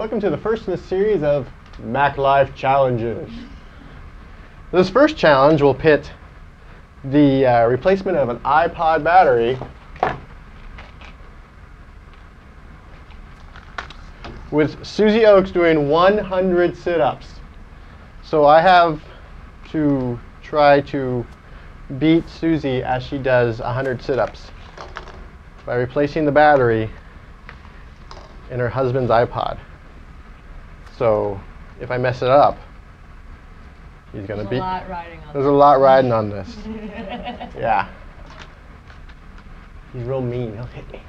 Welcome to the first in a series of Mac Life challenges. This first challenge will pit the replacement of an iPod battery with Susie Oakes doing 100 sit-ups. So I have to try to beat Susie as she does 100 sit-ups by replacing the battery in her husband's iPod. So if I mess it up, he's going to beat. There's a lot riding on this. Yeah. He's real mean. He'll hit me.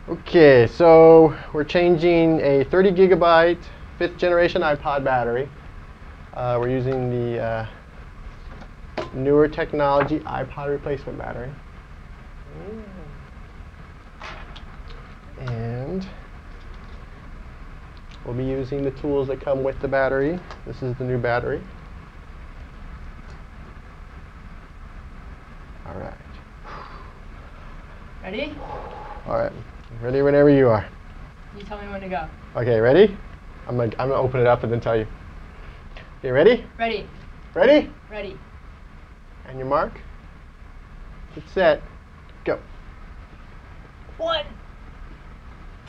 Okay, so we're changing a 30 gigabyte 5th generation iPod battery. We're using the newer technology iPod replacement battery. And we'll be using the tools that come with the battery. This is the new battery. All right. Ready? All right. Ready whenever you are. You tell me when to go. Okay, ready? I'm gonna open it up and then tell you. Okay, ready? Ready. Ready? Ready. And your mark. Get set. Go. 1,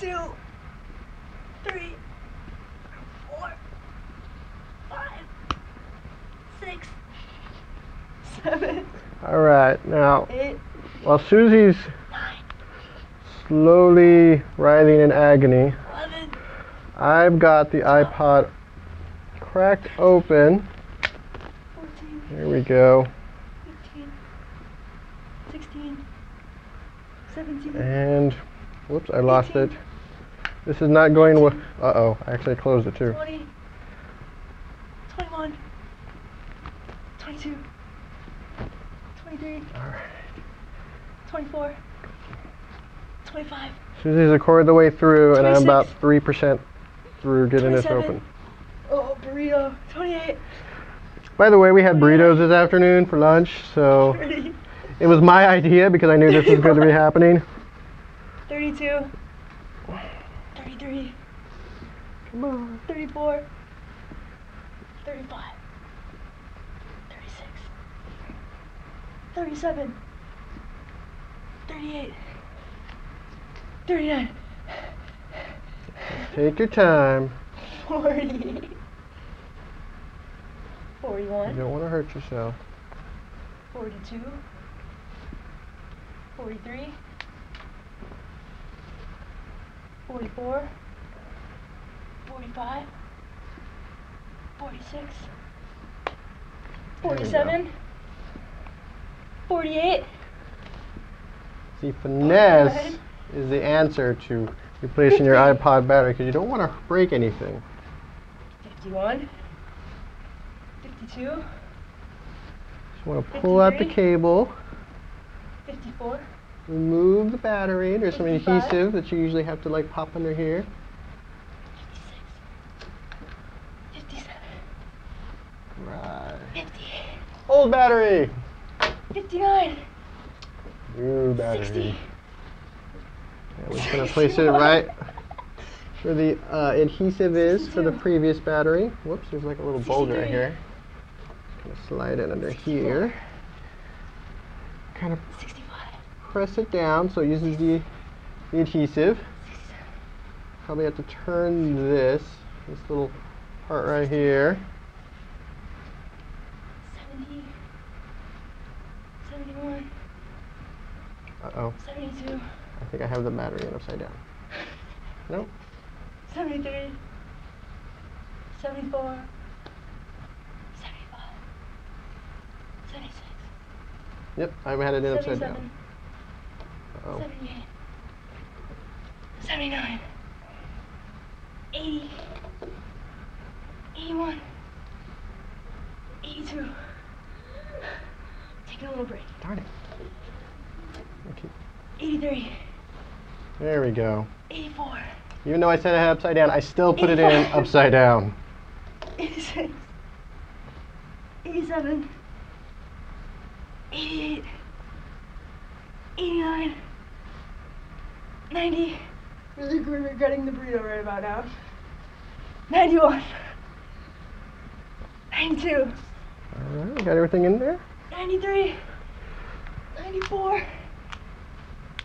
2, 3, 4, 5, 6, 7. All right. Now, 8. while Susie's 9. slowly writhing in agony, 11. I've got the iPod cracked open. 14. Here we go. 15. 16. 17. And, whoops, I lost it. This is not going well. Uh-oh, I actually closed it too. 20. 21. 22. 23. All right. 24. 25. Susie's a quarter of the way through, and I'm 26. about 3% through getting this 27. open. Oh, burrito. 28. By the way, we had burritos this afternoon for lunch, so 30. it was my idea because I knew this was going to be happening. 32. 33. Come on. 34. 35. 36. 37. 38. 39. Take your time. 40. 41. You don't want to hurt yourself. 42. 43. 44. 45. 46. 47. 48. See, finesse is the answer to replacing your iPod battery because you don't want to break anything. 51. 52. Just want to pull out the 53. cable, 54. remove the battery. There's some 55. adhesive that you usually have to like pop under here. 56. 57. Right. 50. Old battery. 59. New battery. 60. Yeah, we're just going to place it right where the adhesive is for the previous battery. Whoops, there's like a little boulder right here. Going to slide it under here. Kind of 65. press it down so it uses the adhesive. 67. Probably have to turn this little part right here. 70. 71. Uh-oh. 72. I think I have the battery in upside down. Nope. 73. 74. 75. 76. Yep, I've had it in upside down. 77. Uh-oh. 78. 79. 80. 81. 82. Taking a little break. Darn it. Okay. 83. There we go. 84. Even though I said I had it upside down, I still put it in 85. upside down. 86. 87. 88. 89. 90. Really regretting the burrito right about now. 91. 92. All right, got everything in there? 93. 94.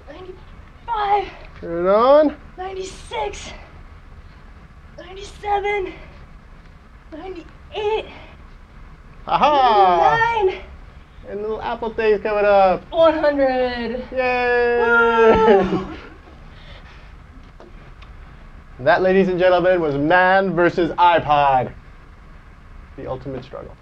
95. Turn it on. 96. 97. 98. Haha! 99. And the little apple thing's coming up. 100. Yay! Woo! That, ladies and gentlemen, was man versus iPod. The ultimate struggle.